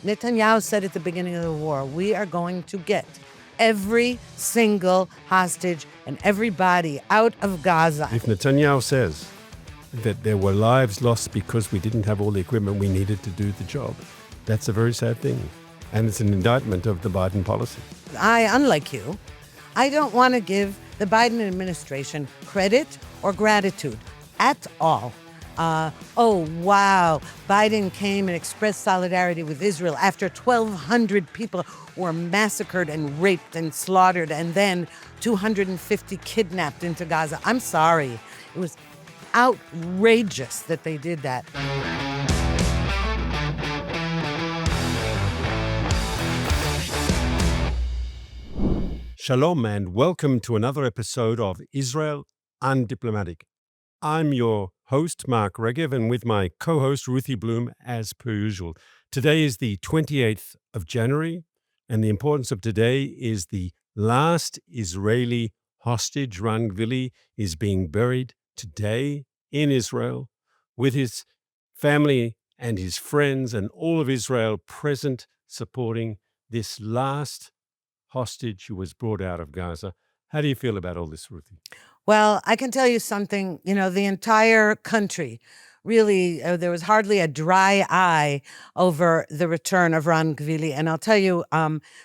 Netanyahu said at the beginning of the war, we are going to get every single hostage and everybody out of Gaza. If Netanyahu says that there were lives lost because we didn't have all the equipment we needed to do the job, that's a very sad thing. And it's an indictment of the Biden policy. Unlike you, I don't want to give the Biden administration credit or gratitude at all. Oh, wow, Biden came and expressed solidarity with Israel after 1,200 people were massacred and raped and slaughtered, and then 250 kidnapped into Gaza. I'm sorry. It was outrageous that they did that. Shalom and welcome to another episode of Israel Undiplomatic. I'm your host, Mark Regev, and with my co-host, Ruthie Blum, as per usual. Today is the 28th of January, and the importance of today is the last Israeli hostage, Ran Gvili, is being buried today in Israel with his family and his friends and all of Israel present supporting this last hostage who was brought out of Gaza. How do you feel about all this, Ruthie? Well, I can tell you something, the entire country really, there was hardly a dry eye over the return of Ran Gvili. And I'll tell you,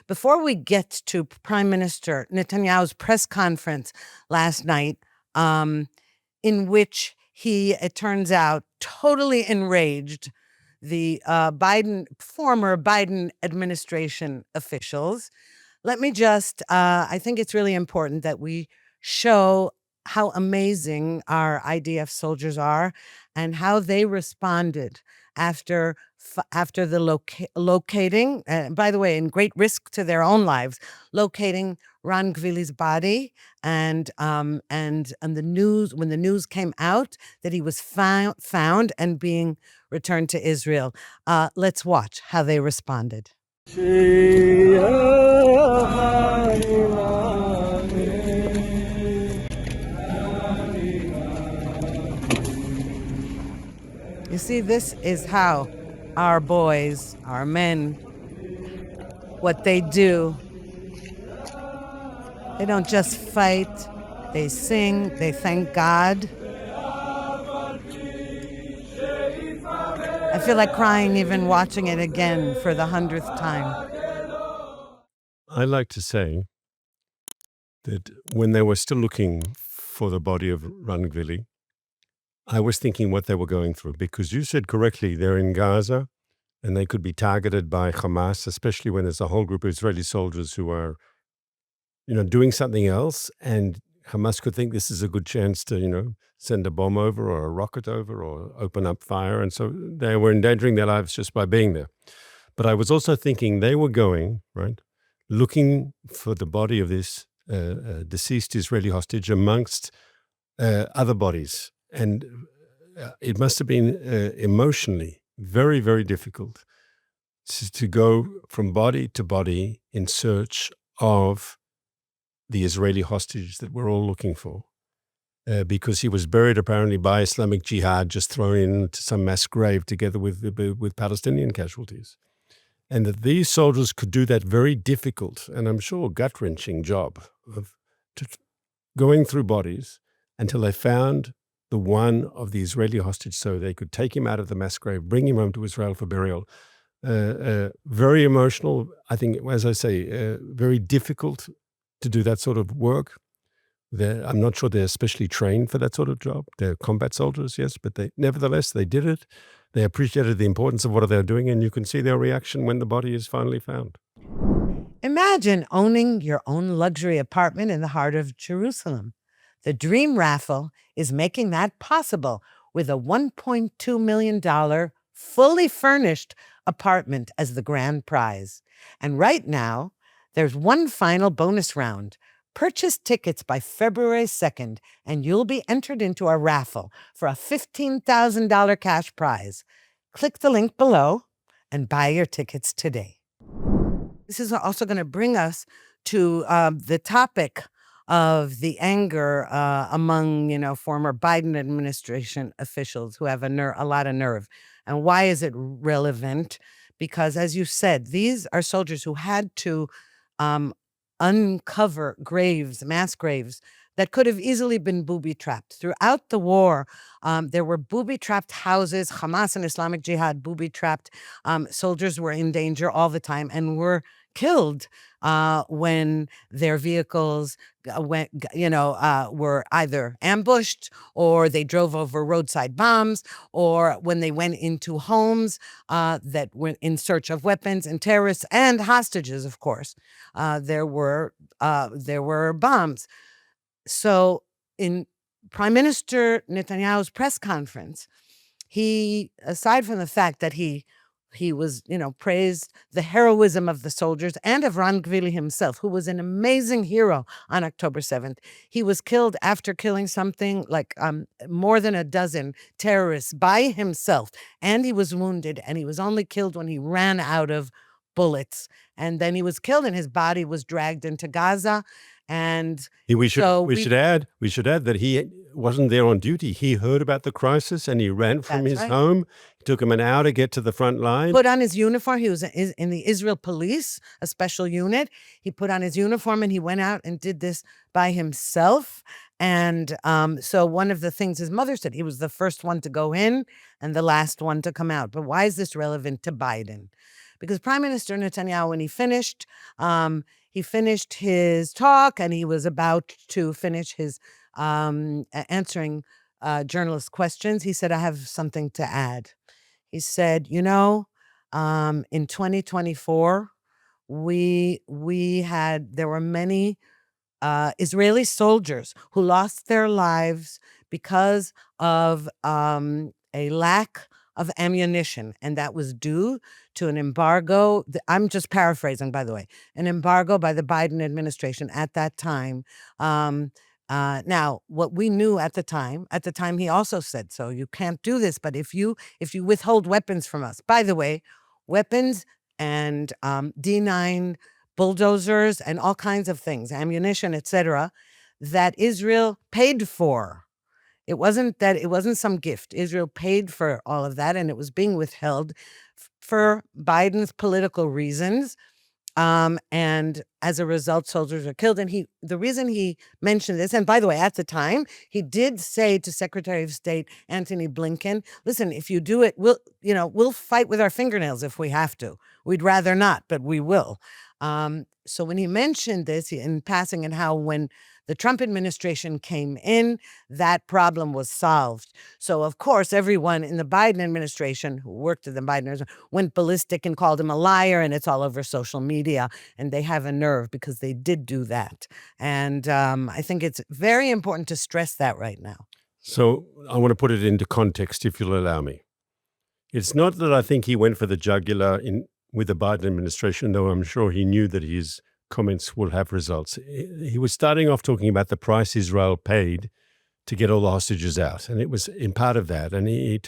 before we get to Prime Minister Netanyahu's press conference last night, in which he, it turns out, totally enraged the former Biden administration officials. Let me just, I think it's really important that we show how amazing our IDF soldiers are and how they responded after the locating, by the way, in great risk to their own lives, locating Ran Gvili's body and the news, when the news came out that he was found and being returned to Israel. Let's watch how they responded. You see, this is how our boys, our men, what they do. They don't just fight, they sing, they thank God. I feel like crying even watching it again for the 100th time. I like to say that when they were still looking for the body of Ran Gvili, I was thinking what they were going through, because you said correctly, they're in Gaza and they could be targeted by Hamas, especially when there's a whole group of Israeli soldiers who are, doing something else, and Hamas could think this is a good chance to, send a bomb over or a rocket over or open up fire. And so they were endangering their lives just by being there. But I was also thinking they were going, right, looking for the body of this deceased Israeli hostage amongst other bodies. And it must have been emotionally very, very difficult to go from body to body in search of the Israeli hostage that we're all looking for, because he was buried apparently by Islamic Jihad, just thrown into some mass grave together with Palestinian casualties. And that these soldiers could do that very difficult and I'm sure gut-wrenching job of going through bodies until they found the one of the Israeli hostage so they could take him out of the mass grave, bring him home to Israel for burial. Very emotional, I think, as I say, very difficult to do that sort of work. I'm not sure they're especially trained for that sort of job. They're combat soldiers, yes, but nevertheless, they did it. They appreciated the importance of what they're doing, and you can see their reaction when the body is finally found. Imagine owning your own luxury apartment in the heart of Jerusalem. The Dream Raffle is making that possible with a $1.2 million fully furnished apartment as the grand prize. And right now, there's one final bonus round. Purchase tickets by February 2nd, and you'll be entered into a raffle for a $15,000 cash prize. Click the link below and buy your tickets today. This is also going to bring us to the topic of the anger among, former Biden administration officials who have a lot of nerve. And why is it relevant? because, as you said, these are soldiers who had to uncover graves, mass graves, that could have easily been booby-trapped. Throughout the war, there were booby-trapped houses. Hamas and Islamic Jihad booby-trapped. Soldiers were in danger all the time and were killed when their vehicles were either ambushed, or they drove over roadside bombs, or when they went into homes that were in search of weapons and terrorists and hostages. Of course, there were bombs. So in Prime Minister Netanyahu's press conference, he, aside from the fact that he was, praised the heroism of the soldiers and of Ran Gvili himself, who was an amazing hero on October 7th. He was killed after killing something like more than a dozen terrorists by himself, and he was wounded, and he was only killed when he ran out of bullets. And then he was killed, and his body was dragged into Gaza. And we should add that he wasn't there on duty. He heard about the crisis and he ran from his home. It took him an hour to get to the front line. Put on his uniform. He was in the Israel police, a special unit. He put on his uniform and he went out and did this by himself. And so one of the things his mother said, he was the first one to go in and the last one to come out. But why is this relevant to Biden? Because Prime Minister Netanyahu, when he finished his talk and he was about to finish his answering journalist questions, he said, I have something to add. He said, in 2024, there were many Israeli soldiers who lost their lives because of a lack of ammunition, and that was due to an embargo. I'm just paraphrasing, by the way, an embargo by the Biden administration at that time. Now, what we knew at the time he also said, so you can't do this, but if you withhold weapons from us, by the way, weapons and D9 bulldozers and all kinds of things, ammunition, etc., that Israel paid for. It wasn't some gift. Israel paid for all of that, and it was being withheld for Biden's political reasons. And as a result, soldiers were killed. And the reason he mentioned this, and by the way, at the time, he did say to Secretary of State Antony Blinken, listen, if you do it, we'll fight with our fingernails if we have to. We'd rather not, but we will. So when he mentioned this in passing, and how when the Trump administration came in, that problem was solved. So, of course, everyone in the Biden administration who worked at the Biden administration went ballistic and called him a liar, and it's all over social media. And they have a nerve, because they did do that. And I think it's very important to stress that right now. So I want to put it into context, if you'll allow me. It's not that I think he went for the jugular with the Biden administration, though I'm sure he knew that his comments will have results. He was starting off talking about the price Israel paid to get all the hostages out. And it was in part of that. And he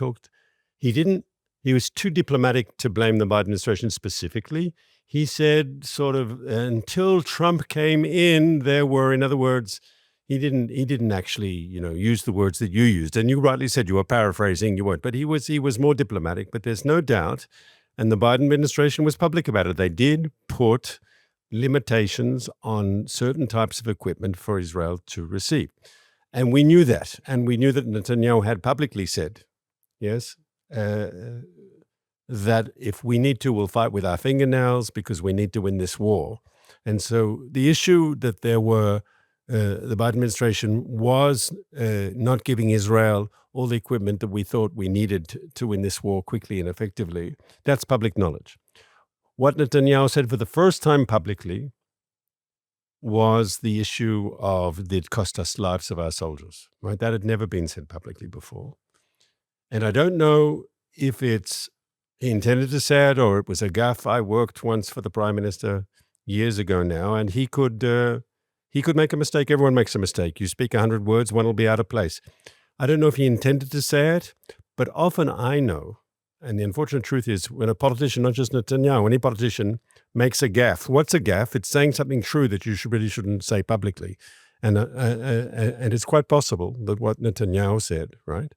was too diplomatic to blame the Biden administration specifically. He said sort of, until Trump came in, there were, in other words, he didn't actually, use the words that you used. And you rightly said you were paraphrasing, you weren't. But he was more diplomatic. But there's no doubt, and the Biden administration was public about it, they did put limitations on certain types of equipment for Israel to receive. And we knew that. And we knew that Netanyahu had publicly said, yes, that if we need to, we'll fight with our fingernails because we need to win this war. And so the issue that the Biden administration was not giving Israel all the equipment that we thought we needed to win this war quickly and effectively, that's public knowledge. What Netanyahu said for the first time publicly was the issue of, did it cost us lives of our soldiers, right? That had never been said publicly before. And I don't know if he intended to say it or it was a gaffe. I worked once for the prime minister years ago now, and he could make a mistake. Everyone makes a mistake. You speak 100 words, one will be out of place. I don't know if he intended to say it, but often I know, and the unfortunate truth is, when a politician, not just Netanyahu, any politician makes a gaffe. What's a gaffe? It's saying something true that you really shouldn't say publicly. And it's quite possible that what Netanyahu said, right,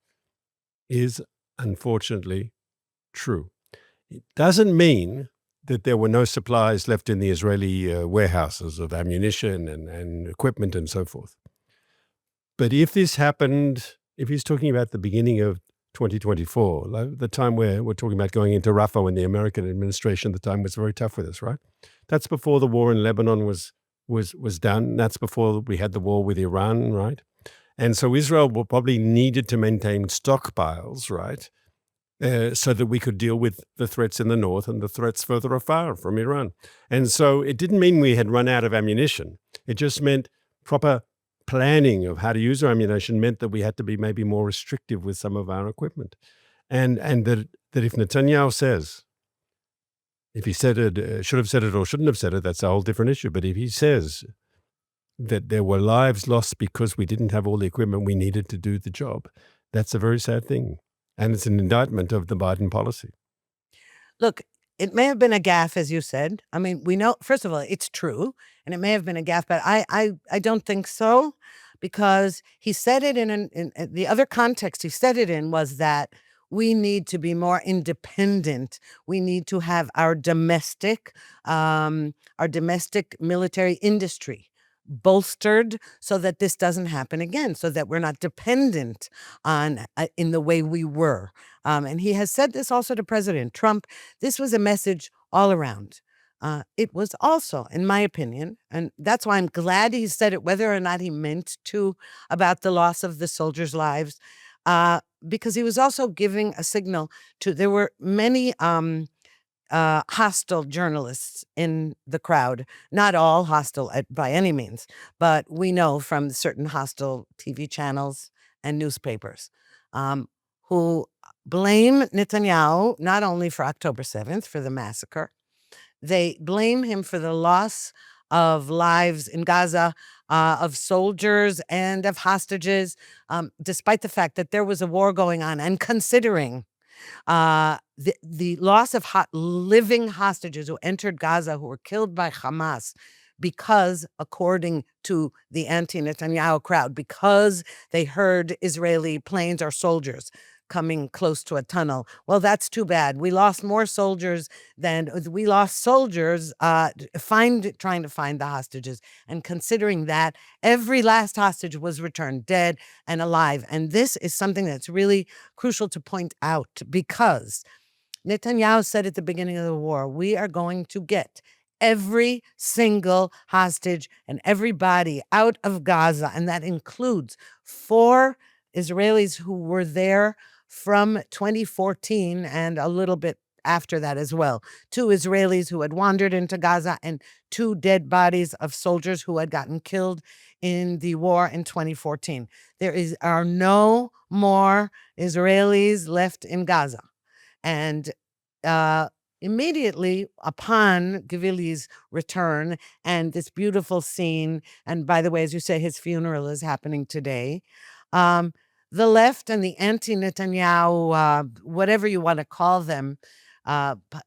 is unfortunately true. It doesn't mean that there were no supplies left in the Israeli warehouses of ammunition and equipment and so forth. But if this happened, if he's talking about the beginning of 2024, like the time where we're talking about going into Rafah when the American administration at the time was very tough with us, right? That's before the war in Lebanon was done. That's before we had the war with Iran, right? And so Israel will probably needed to maintain stockpiles, right? So that we could deal with the threats in the north and the threats further afar from Iran. And so it didn't mean we had run out of ammunition. It just meant proper planning of how to use our ammunition meant that we had to be maybe more restrictive with some of our equipment. And that if Netanyahu says, if he said it, should have said it or shouldn't have said it, that's a whole different issue. But if he says that there were lives lost because we didn't have all the equipment we needed to do the job, that's a very sad thing. And it's an indictment of the Biden policy. Look, it may have been a gaffe, as you said. I mean, we know, first of all, it's true, and it may have been a gaffe, but I don't think so, because he said it in the other context he said it in was that we need to be more independent. We need to have our domestic military industry bolstered so that this doesn't happen again, so that we're not dependent on in the way we were. And he has said this also to President Trump. This was a message all around. It was also, in my opinion, and that's why I'm glad he said it, whether or not he meant to, about the loss of the soldiers' lives, because he was also giving a signal to, there were many hostile journalists in the crowd. Not all hostile by any means, but we know from certain hostile TV channels and newspapers who blame Netanyahu not only for October 7th, for the massacre, they blame him for the loss of lives in Gaza, of soldiers and of hostages, despite the fact that there was a war going on, and considering the loss of living hostages who entered Gaza, who were killed by Hamas because, according to the anti-Netanyahu crowd, because they heard Israeli planes or soldiers coming close to a tunnel. Well, that's too bad. We lost more soldiers than we lost soldiers trying to find the hostages. And considering that, every last hostage was returned dead and alive. And this is something that's really crucial to point out, because Netanyahu said at the beginning of the war, we are going to get every single hostage and everybody out of Gaza. And that includes 4 Israelis who were there from 2014 and a little bit after that as well. 2 Israelis who had wandered into Gaza, and 2 dead bodies of soldiers who had gotten killed in the war in 2014. There are no more Israelis left in Gaza. And immediately upon Gvili's return and this beautiful scene, and by the way, as you say, his funeral is happening today, the left and the anti-Netanyahu, whatever you want to call them,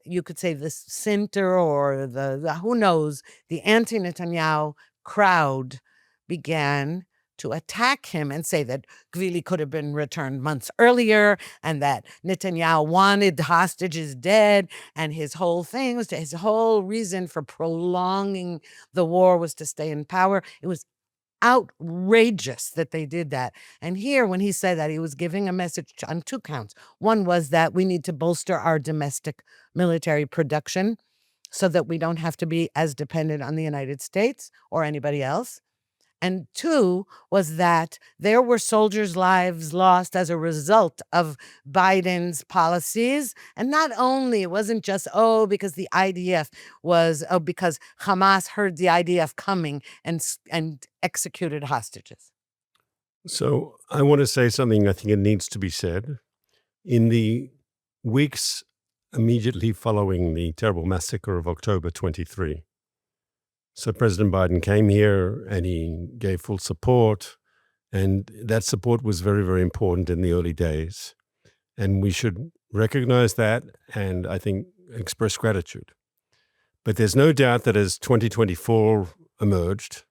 you could say the center or the who knows, the anti-Netanyahu crowd began to attack him and say that Gvili could have been returned months earlier, and that Netanyahu wanted the hostages dead, and his whole thing was his whole reason for prolonging the war was to stay in power. It was outrageous that they did that. And here, when he said that, he was giving a message on 2 counts. One was that we need to bolster our domestic military production so that we don't have to be as dependent on the United States or anybody else. And 2 was that there were soldiers' lives lost as a result of Biden's policies. And not only, it wasn't just, because the IDF was, because Hamas heard the IDF coming and executed hostages. So I want to say something I think it needs to be said. In the weeks immediately following the terrible massacre of October 23, so President Biden came here and he gave full support, and that support was very, very important in the early days. And we should recognize that and, I think, express gratitude. But there's no doubt that as 2024 emerged,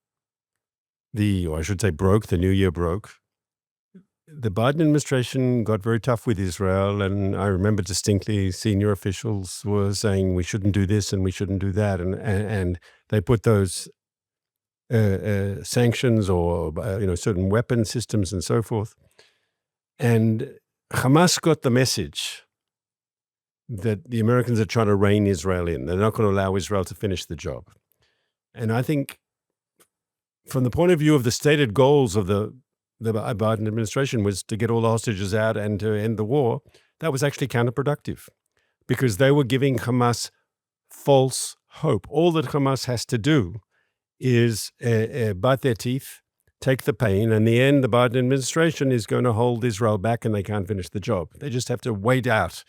or I should say broke, the new year broke, the Biden administration got very tough with Israel, and I remember distinctly senior officials were saying we shouldn't do this and we shouldn't do that, and they put those sanctions or certain weapon systems and so forth. And Hamas got the message that the Americans are trying to rein Israel in. They're not going to allow Israel to finish the job. And I think from the point of view of the stated goals of the Biden administration was to get all the hostages out and to end the war, that was actually counterproductive because they were giving Hamas false hope. All that Hamas has to do is bite their teeth, take the pain, and in the end, the Biden administration is going to hold Israel back and they can't finish the job. They just have to wait out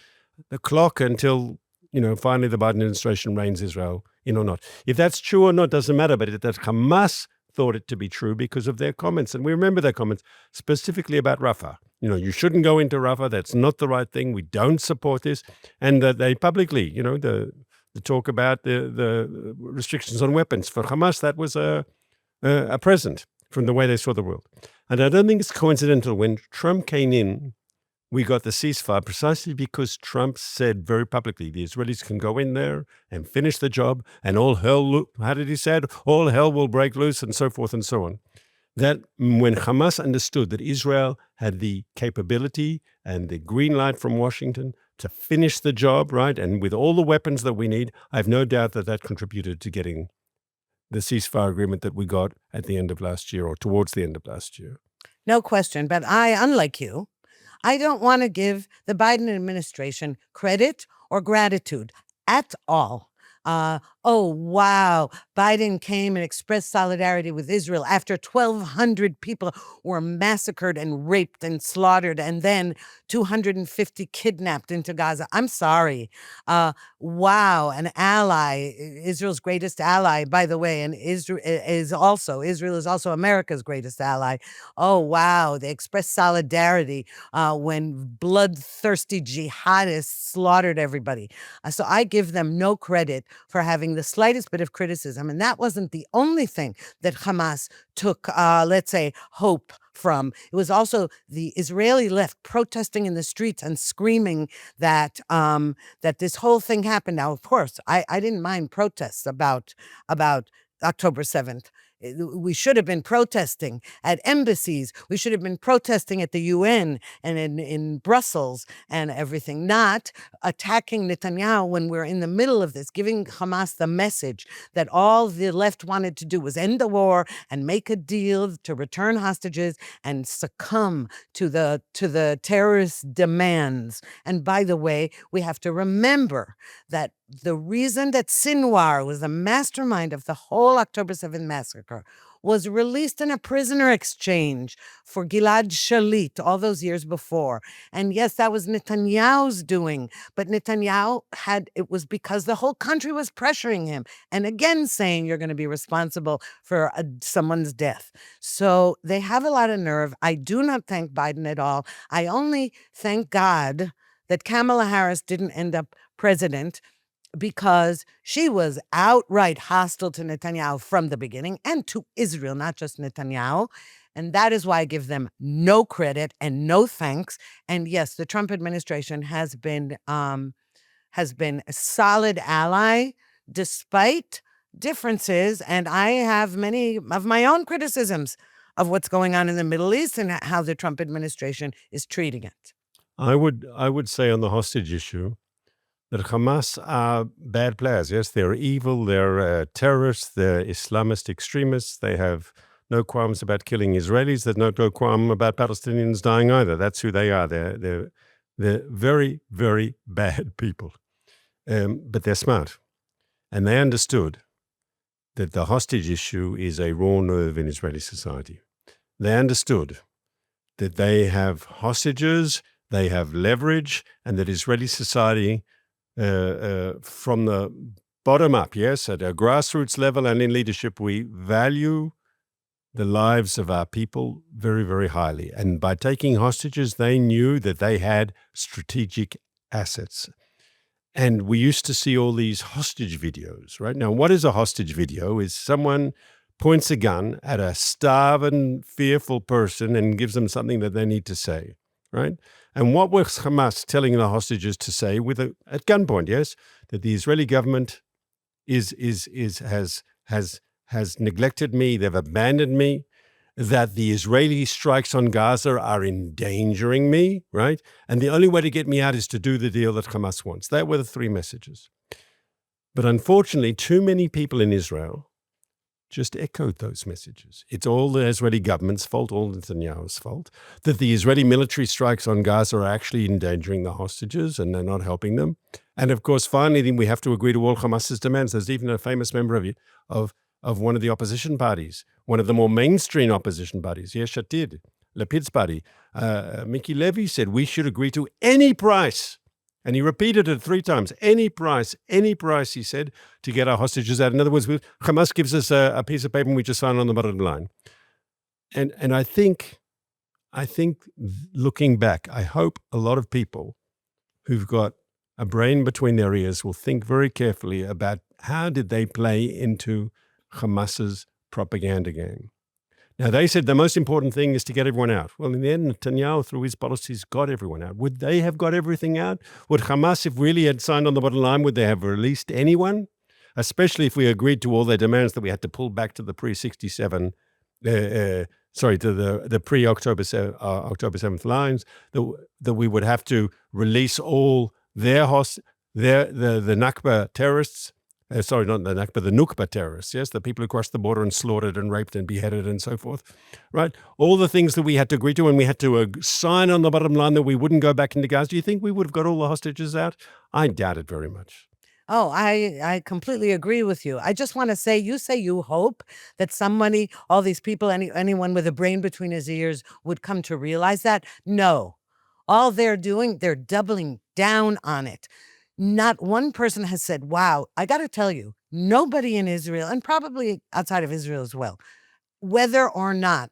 the clock until, finally the Biden administration reins Israel in or not. If that's true or not doesn't matter, but that Hamas thought it to be true because of their comments. And we remember their comments specifically about Rafah. You shouldn't go into Rafah. That's not the right thing. We don't support this. And they publicly, the talk about the restrictions on weapons. For Hamas, that was a present from the way they saw the world. And I don't think it's coincidental when Trump came in, we got the ceasefire precisely because Trump said very publicly the Israelis can go in there and finish the job and all hell, how did he say it? All hell will break loose and so forth and so on. That when Hamas understood that Israel had the capability and the green light from Washington to finish the job, right, and with all the weapons that we need, I have no doubt that that contributed to getting the ceasefire agreement that we got at the end of last year or towards the end of last year. No question. But unlike you, I don't want to give the Biden administration credit or gratitude at all. Oh, wow. Biden came and expressed solidarity with Israel after 1,200 people were massacred and raped and slaughtered, and then 250 kidnapped into Gaza. I'm sorry. Wow. An ally, Israel's greatest ally, by the way, and Israel is also America's greatest ally. Oh, wow. They expressed solidarity when bloodthirsty jihadists slaughtered everybody. So I give them no credit for having the slightest bit of criticism. And that wasn't the only thing that Hamas took, let's say, hope from. It was also the Israeli left protesting in the streets and screaming that that this whole thing happened. Now, of course, I didn't mind protests about October 7th. We should have been protesting at embassies. We should have been protesting at the UN and in Brussels and everything, not attacking Netanyahu when we're in the middle of this, giving Hamas the message that all the left wanted to do was end the war and make a deal to return hostages and succumb to the terrorist demands. And by the way, we have to remember that the reason that Sinwar was the mastermind of the whole October 7th massacre was released in a prisoner exchange for Gilad Shalit all those years before. And yes, that was Netanyahu's doing, but it was because the whole country was pressuring him and again saying you're going to be responsible for someone's death. So they have a lot of nerve. I do not thank Biden at all. I only thank God that Kamala Harris didn't end up president, because she was outright hostile to Netanyahu from the beginning and to Israel, not just Netanyahu. And that is why I give them no credit and no thanks. And yes, the Trump administration has been a solid ally despite differences. And I have many of my own criticisms of what's going on in the Middle East and how the Trump administration is treating it. I would say on the hostage issue that Hamas are bad players. Yes, they're evil, they're terrorists, they're Islamist extremists. They have no qualms about killing Israelis. There's no qualm about Palestinians dying either. That's who they are. They're very, very bad people. But they're smart. And they understood that the hostage issue is a raw nerve in Israeli society. They understood that they have hostages, they have leverage, and that Israeli society from the bottom up, yes, at a grassroots level and in leadership, we value the lives of our people very, very highly. And by taking hostages, they knew that they had strategic assets. And we used to see all these hostage videos, right? Now, what is a hostage video? Is someone points a gun at a starving, fearful person and gives them something that they need to say, right? And what was Hamas telling the hostages to say at gunpoint? Yes, that the Israeli government has neglected me, they've abandoned me, that the Israeli strikes on Gaza are endangering me, right? And the only way to get me out is to do the deal that Hamas wants. That were the three messages. But unfortunately, too many people in Israel just echoed those messages. It's all the Israeli government's fault, all Netanyahu's fault, that the Israeli military strikes on Gaza are actually endangering the hostages and they're not helping them. And of course, finally, then we have to agree to all Hamas's demands. There's even a famous member of one of the opposition parties, one of the more mainstream opposition parties, Yesh Atid, Lapid's party, Miki Levy said, we should agree to any price. And he repeated it 3 times. Any price, he said, to get our hostages out. In other words, Hamas gives us a piece of paper and we just sign on the bottom line. And I think looking back, I hope a lot of people who've got a brain between their ears will think very carefully about how did they play into Hamas's propaganda game. Now, they said the most important thing is to get everyone out. Well, in the end, Netanyahu, through his policies, got everyone out. Would they have got everything out? Would Hamas, if really had signed on the bottom line, would they have released anyone? Especially if we agreed to all their demands that we had to pull back to the pre-67, to the pre-October 7th lines, that we would have to release all the Nakba terrorists. Sorry, not the Nakba, the Nukba terrorists, yes, the people who crossed the border and slaughtered and raped and beheaded and so forth, right? All the things that we had to agree to, and we had to sign on the bottom line that we wouldn't go back into Gaza. Do you think we would have got all the hostages out? I doubt it very much. Oh, I completely agree with you. I just want to say, you hope that somebody, all these people, anyone with a brain between his ears would come to realize that. No, all they're doing, they're doubling down on it. Not one person has said, wow, I got to tell you, nobody in Israel, and probably outside of Israel as well, whether or not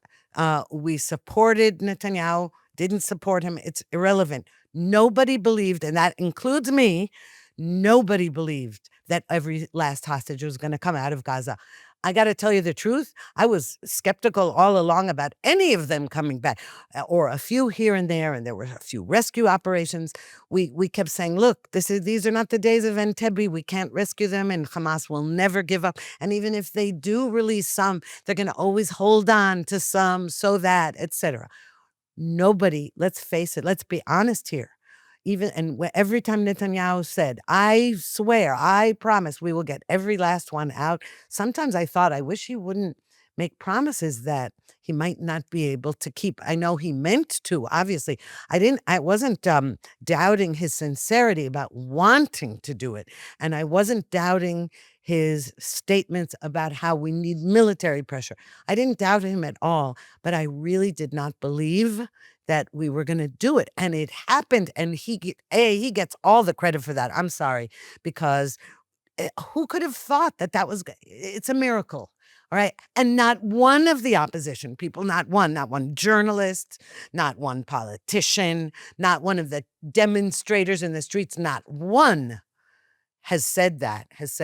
we supported Netanyahu, didn't support him, it's irrelevant. Nobody believed, and that includes me, nobody believed that every last hostage was going to come out of Gaza. I got to tell you the truth. I was skeptical all along about any of them coming back, or a few here and there, and there were a few rescue operations. We kept saying, look, these are not the days of Entebbe. We can't rescue them, and Hamas will never give up. And even if they do release some, they're going to always hold on to some so that, etc. Nobody, let's face it, let's be honest here. Every time Netanyahu said, I swear, I promise we will get every last one out. Sometimes I thought, I wish he wouldn't make promises that he might not be able to keep. I know he meant to, obviously. I wasn't doubting his sincerity about wanting to do it. And I wasn't doubting his statements about how we need military pressure. I didn't doubt him at all, but I really did not believe that we were going to do it. And it happened. And he gets all the credit for that. I'm sorry, because who could have thought that was, it's a miracle. All right. And not one of the opposition people, not one journalist, not one politician, not one of the demonstrators in the streets, not one has said,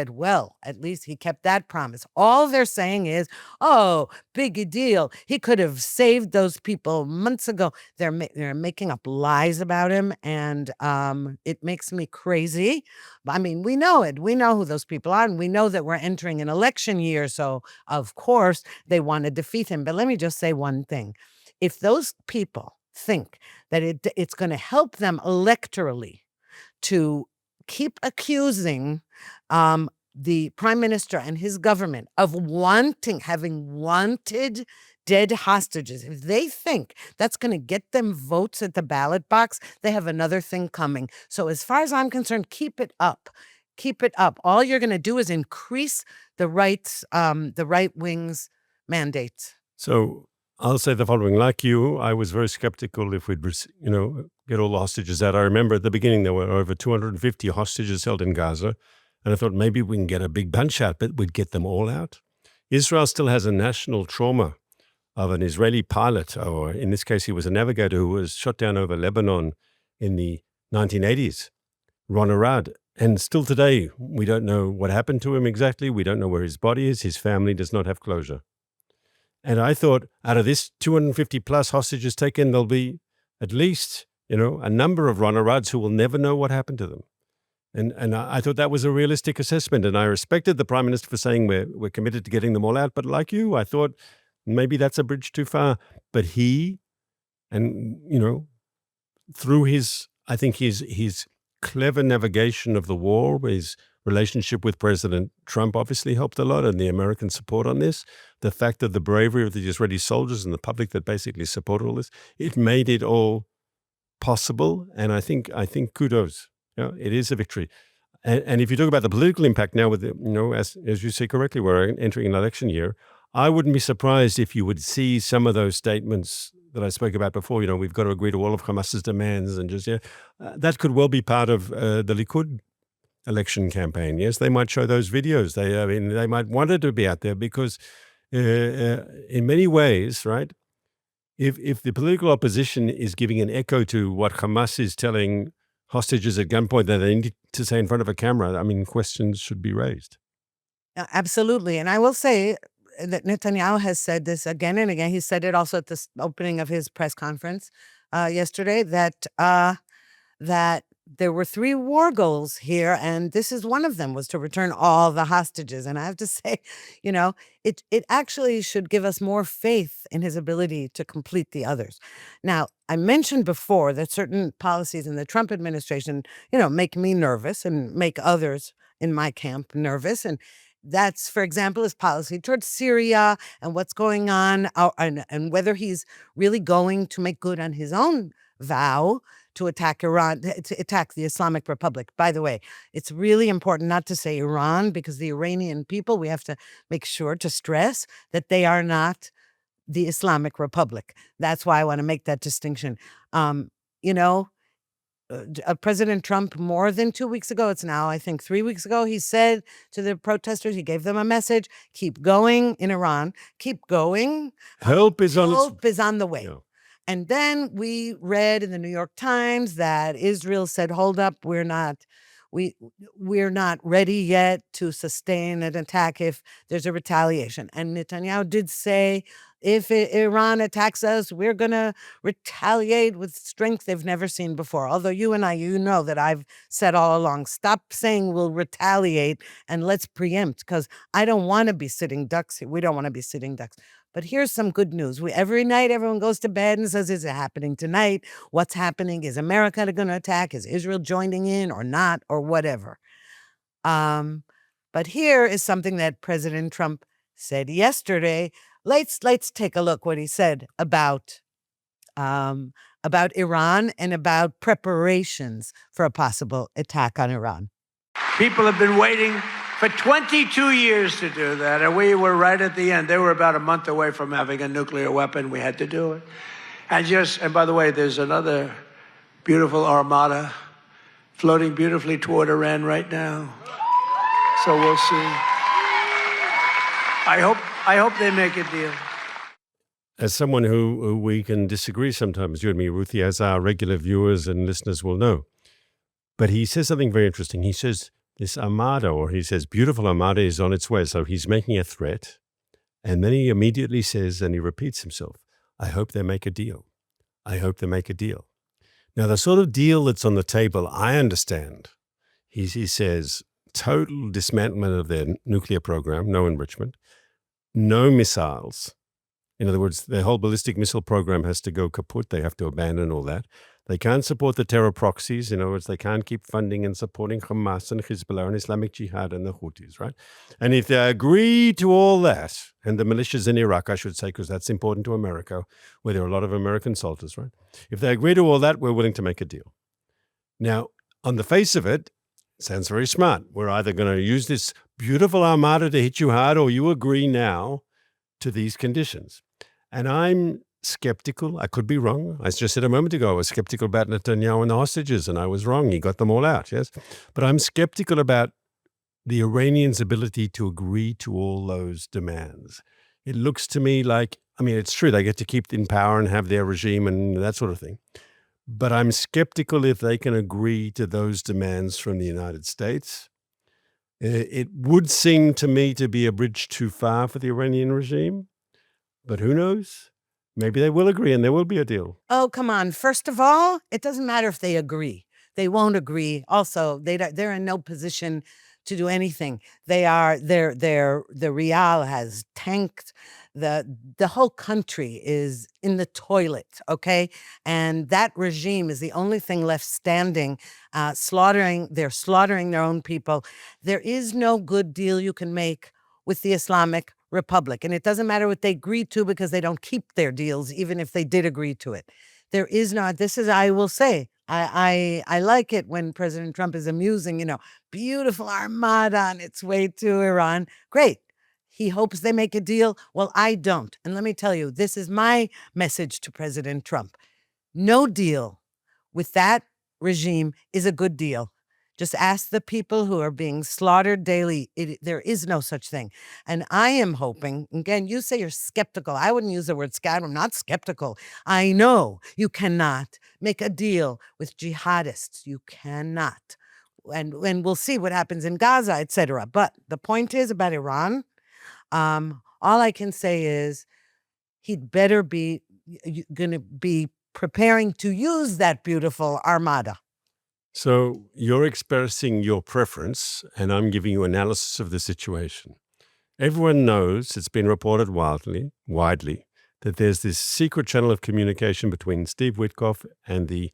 well, at least he kept that promise. All they're saying is, oh, big deal. He could have saved those people months ago. They're making up lies about him, and it makes me crazy. I mean, we know it. We know who those people are, and we know that we're entering an election year, so of course they want to defeat him. But let me just say one thing. If those people think that it's going to help them electorally to keep accusing the prime minister and his government of having wanted dead hostages, if they think that's going to get them votes at the ballot box, they have another thing coming. So as far as I'm concerned, keep it up. Keep it up. All you're going to do is increase the right wing's mandates. So I'll say the following. Like you, I was very skeptical if we'd, get all the hostages out. I remember at the beginning there were over 250 hostages held in Gaza, and I thought maybe we can get a big bunch out, but we'd get them all out. Israel still has a national trauma of an Israeli pilot, or in this case he was a navigator who was shot down over Lebanon in the 1980s, Ran Arad. And still today, we don't know what happened to him exactly. We don't know where his body is. His family does not have closure. And I thought out of this 250 plus hostages taken, there'll be at least, a number of runner-ruds who will never know what happened to them. And I thought that was a realistic assessment. And I respected the Prime Minister for saying we're committed to getting them all out. But like you, I thought maybe that's a bridge too far. But he, and, through his clever navigation of the war, his relationship with President Trump obviously helped a lot, and the American support on this, the fact of the bravery of the Israeli soldiers and the public that basically supported all this, it made it all possible. And I think kudos. It is a victory. And if you talk about the political impact now, with as you say correctly, we're entering an election year. I wouldn't be surprised if you would see some of those statements that I spoke about before. We've got to agree to all of Hamas's demands, and that could well be part of the Likud election campaign. Yes, they might show those videos. They might want it to be out there because, in many ways, right? If the political opposition is giving an echo to what Hamas is telling hostages at gunpoint that they need to say in front of a camera, questions should be raised. Absolutely. And I will say that Netanyahu has said this again and again. He said it also at the opening of his press conference yesterday, that there were 3 war goals here, and this is one of them, was to return all the hostages. And I have to say, it actually should give us more faith in his ability to complete the others. Now, I mentioned before that certain policies in the Trump administration, make me nervous and make others in my camp nervous. And that's, for example, his policy towards Syria and what's going on, and whether he's really going to make good on his own vow to attack Iran, to attack the Islamic Republic. By the way, it's really important not to say Iran, because the Iranian people, we have to make sure to stress that they are not the Islamic Republic. That's why I want to make that distinction. President Trump, more than 2 weeks ago, it's now, I think, 3 weeks ago, he said to the protesters, he gave them a message: keep going in Iran, keep going. Help is on the way. Yeah. And then we read in the New York Times that Israel said, hold up, we're not ready yet to sustain an attack if there's a retaliation. And Netanyahu did say, if Iran attacks us, we're going to retaliate with strength they've never seen before. Although you and I, know that I've said all along, stop saying we'll retaliate and let's preempt, because I don't want to be sitting ducks here. We don't want to be sitting ducks. But here's some good news. Every night, everyone goes to bed and says, is it happening tonight? What's happening? Is America going to attack? Is Israel joining in or not, or whatever? But here is something that President Trump said yesterday. Let's take a look what he said about Iran and about preparations for a possible attack on Iran. People have been waiting for 22 years to do that, and we were right at the end. They were about a month away from having a nuclear weapon. We had to do it. And by the way, there's another beautiful armada floating beautifully toward Iran right now. So we'll see. I hope they make a deal. As someone who we can disagree sometimes, you and me, Ruthie, as our regular viewers and listeners will know. But he says something very interesting. He says, this armada, or he says, beautiful armada is on its way. So he's making a threat. And then he immediately says, and he repeats himself, I hope they make a deal. I hope they make a deal. Now, the sort of deal that's on the table, I understand. He says, total dismantlement of their nuclear program, no enrichment, no missiles. In other words, their whole ballistic missile program has to go kaput. They have to abandon all that. They can't support the terror proxies. In other words, they can't keep funding and supporting Hamas and Hezbollah and Islamic Jihad and the Houthis, right? And if they agree to all that, and the militias in Iraq, I should say, because that's important to America, where there are a lot of American soldiers, right? If they agree to all that, we're willing to make a deal. Now, on the face of it, sounds very smart. We're either going to use this beautiful armada to hit you hard, or you agree now to these conditions. And I'm skeptical. I could be wrong. I just said a moment ago, I was skeptical about Netanyahu and the hostages, and I was wrong. He got them all out, yes? But I'm skeptical about the Iranians' ability to agree to all those demands. It looks to me like, it's true, they get to keep in power and have their regime and that sort of thing. But I'm skeptical if they can agree to those demands from the United States. It would seem to me to be a bridge too far for the Iranian regime. But who knows? Maybe they will agree and there will be a deal. Oh, come on. First of all, it doesn't matter if they agree. They won't agree. Also, they're in no position to do anything. The real has tanked. The whole country is in the toilet, okay? And that regime is the only thing left standing, they're slaughtering their own people. There is no good deal you can make with the Islamic Republic. And it doesn't matter what they agree to because they don't keep their deals, even if they did agree to it. There is not, this is, I will say, I like it when President Trump is amusing, beautiful armada on its way to Iran. Great. He hopes they make a deal. Well, I don't. And let me tell you, this is my message to President Trump. No deal with that regime is a good deal. Just ask the people who are being slaughtered daily. There is no such thing. And I am hoping, again, you say you're skeptical. I wouldn't use the word scatter. I'm not skeptical. I know you cannot make a deal with jihadists. You cannot. And we'll see what happens in Gaza, etc. But the point is about Iran, all I can say is he'd better be going to be preparing to use that beautiful armada. So you're expressing your preference, and I'm giving you analysis of the situation. Everyone knows, it's been reported widely, that there's this secret channel of communication between Steve Witkoff and the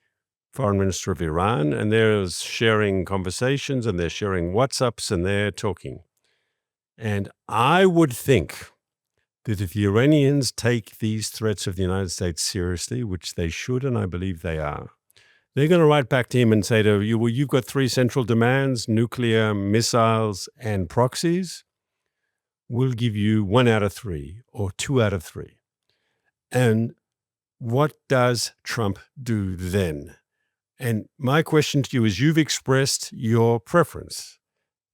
foreign minister of Iran, and they're sharing conversations, and they're sharing WhatsApps, and they're talking. And I would think that if the Iranians take these threats of the United States seriously, which they should, and I believe they are, they're going to write back to him and say to you, well, you've got three central demands, nuclear, missiles, and proxies. We'll give you 1 out of 3 or 2 out of 3. And what does Trump do then? And my question to you is, you've expressed your preference.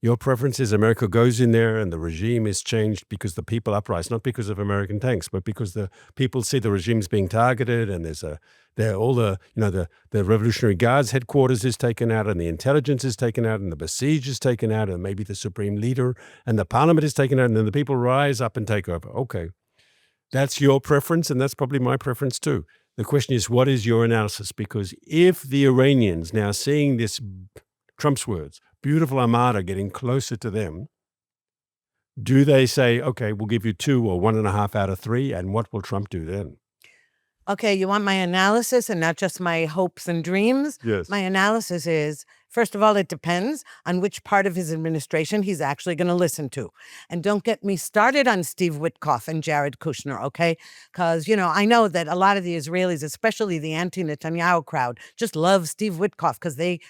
Your preference is America goes in there and the regime is changed because the people uprise, not because of American tanks, but because the people see the regime's being targeted, and the Revolutionary Guards headquarters is taken out, and the intelligence is taken out, and the besieged is taken out, and maybe the supreme leader and the parliament is taken out, and then the people rise up and take over. Okay, that's your preference, and that's probably my preference too. The question is, what is your analysis? Because if the Iranians, now seeing this, Trump's words, beautiful armada getting closer to them, do they say, okay, we'll give you 2 or 1.5 out of 3, and what will Trump do then? Okay, you want my analysis and not just my hopes and dreams? Yes. My analysis is, first of all, it depends on which part of his administration he's actually going to listen to. And don't get me started on Steve Witkoff and Jared Kushner, okay? Because, I know that a lot of the Israelis, especially the anti-Netanyahu crowd, just love Steve Witkoff because they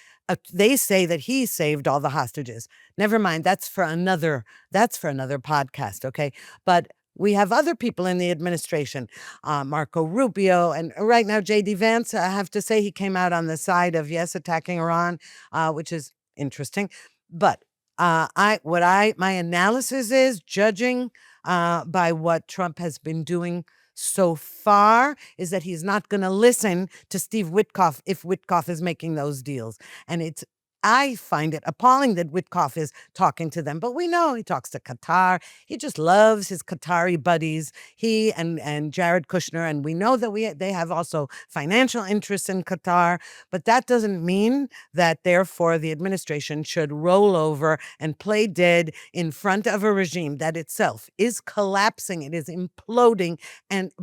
say that he saved all the hostages. Never mind, that's for another podcast, okay? But we have other people in the administration, Marco Rubio, and right now J.D. Vance. I have to say he came out on the side of, yes, attacking Iran, which is interesting. But my analysis is, judging by what Trump has been doing so far, is that he's not going to listen to Steve Witkoff if Witkoff is making those deals. And I find it appalling that Witkoff is talking to them, but we know he talks to Qatar. He just loves his Qatari buddies, he and Jared Kushner, and we know that they have also financial interests in Qatar, but that doesn't mean that therefore the administration should roll over and play dead in front of a regime that itself is collapsing, it is imploding,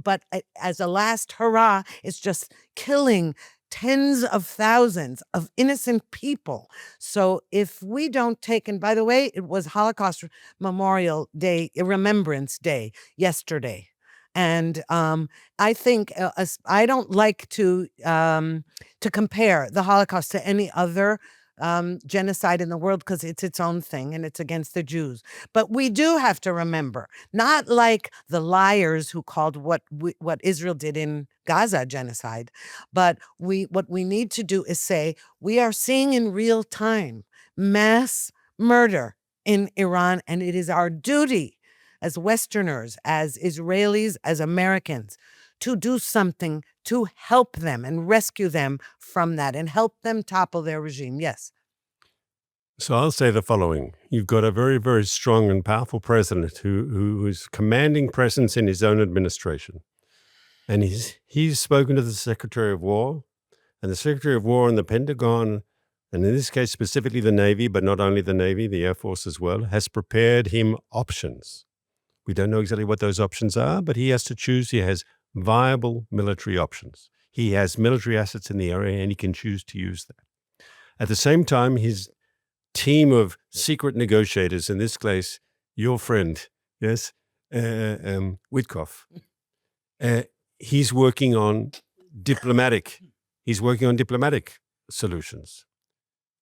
but as a last hurrah, it's just killing tens of thousands of innocent people. So if we don't take, and by the way, it was Holocaust Memorial Day, Remembrance Day yesterday. And I think I don't like to compare the Holocaust to any other genocide in the world because it's its own thing and it's against the Jews. But we do have to remember, not like the liars who called what Israel did in Gaza genocide, but what we need to do is say we are seeing in real time mass murder in Iran, and it is our duty as Westerners, as Israelis, as Americans, to do something to help them and rescue them from that and help them topple their regime. Yes. So I'll say the following. You've got a very, very strong and powerful president who is commanding presence in his own administration. And he's spoken to the Secretary of War, and the Secretary of War and the Pentagon, and in this case specifically the Navy, but not only the Navy, the Air Force as well, has prepared him options. We don't know exactly what those options are, but he has to choose. He has viable military options. He has military assets in the area, and he can choose to use that. At the same time, his team of secret negotiators, in this case, your friend, yes, Witkoff, he's working on diplomatic solutions.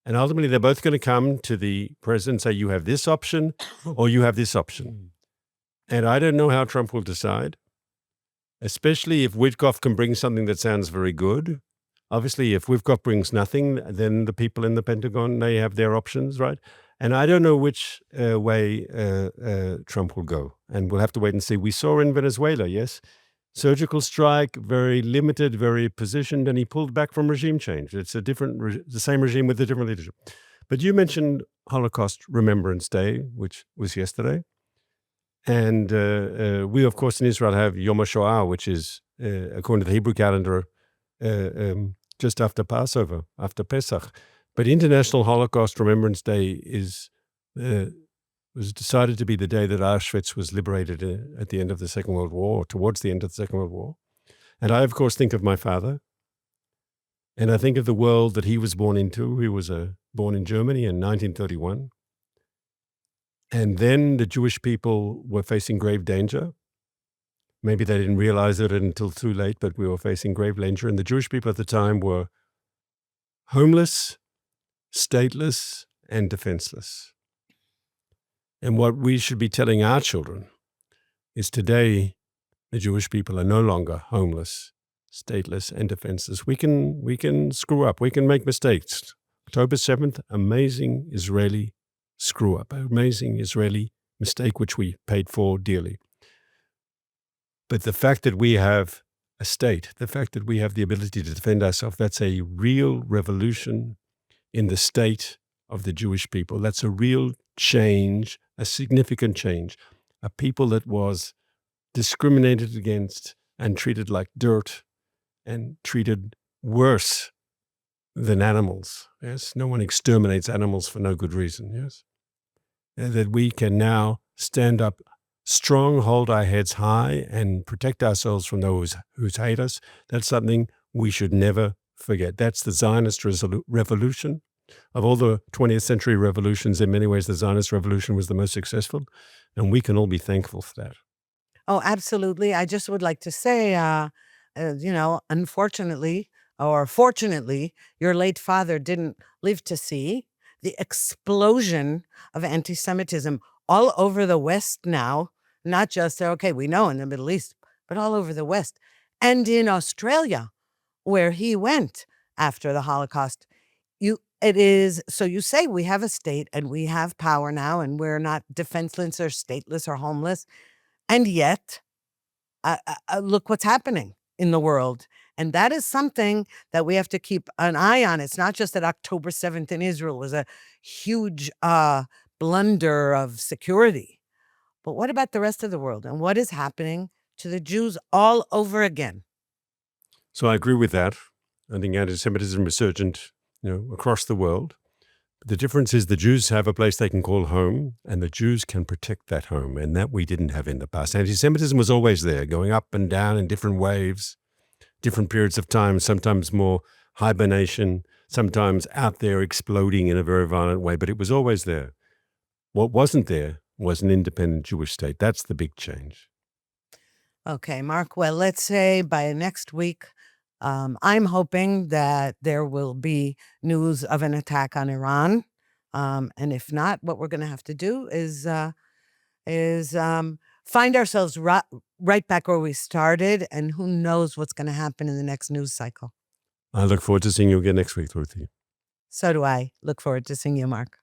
And ultimately, they're both going to come to the president and say, you have this option or you have this option. And I don't know how Trump will decide, especially if Witkoff can bring something that sounds very good. Obviously, if Witkoff brings nothing, then the people in the Pentagon, they have their options, right? And I don't know which way Trump will go. And we'll have to wait and see. We saw in Venezuela, yes, surgical strike, very limited, very positioned, and he pulled back from regime change. It's a different, the same regime with a different leadership. But you mentioned Holocaust Remembrance Day, which was yesterday. And we, of course, in Israel have Yom HaShoah, which is, according to the Hebrew calendar, just after Passover, after Pesach. But International Holocaust Remembrance Day was decided to be the day that Auschwitz was liberated at the end of the Second World War, or towards the end of the Second World War. And I, of course, think of my father. And I think of the world that he was born into. He was born in Germany in 1931. And then the Jewish people were facing grave danger. Maybe they didn't realize it until too late, but we were facing grave danger. And the Jewish people at the time were homeless, stateless, and defenseless. And what we should be telling our children is today the Jewish people are no longer homeless, stateless, and defenseless. We can screw up. We can make mistakes. October 7th, amazing Israeli screw up, amazing Israeli mistake, which we paid for dearly. But the fact that we have a state, the fact that we have the ability to defend ourselves, that's a real revolution in the state of the Jewish people. That's a real change, a significant change. A people that was discriminated against and treated like dirt and treated worse than animals. Yes, no one exterminates animals for no good reason. Yes, and that we can now stand up strong, hold our heads high, and protect ourselves from those who hate us. That's something we should never forget. That's the Zionist revolution. Of all the 20th century revolutions, in many ways, the Zionist revolution was the most successful, and we can all be thankful for that. Oh, absolutely. I just would like to say, unfortunately or fortunately, your late father didn't live to see the explosion of anti-Semitism all over the West now, not just, okay, we know in the Middle East, but all over the West. And in Australia, where he went after the Holocaust. So you say we have a state and we have power now and we're not defenseless or stateless or homeless. And yet, look what's happening in the world. And that is something that we have to keep an eye on. It's not just that October 7th in Israel was a huge blunder of security. But what about the rest of the world? And what is happening to the Jews all over again? So I agree with that. I think anti-Semitism is resurgent, across the world. But the difference is the Jews have a place they can call home, and the Jews can protect that home, and that we didn't have in the past. Anti-Semitism was always there, going up and down in different waves, different periods of time, sometimes more hibernation, sometimes out there exploding in a very violent way, but it was always there. What wasn't there was an independent Jewish state. That's the big change. Okay, Mark. Well, let's say by next week, I'm hoping that there will be news of an attack on Iran. And if not, what we're going to have to do is find ourselves right back where we started, and who knows what's going to happen in the next news cycle. I look forward to seeing you again next week, Ruthie. So do I. Look forward to seeing you, Mark.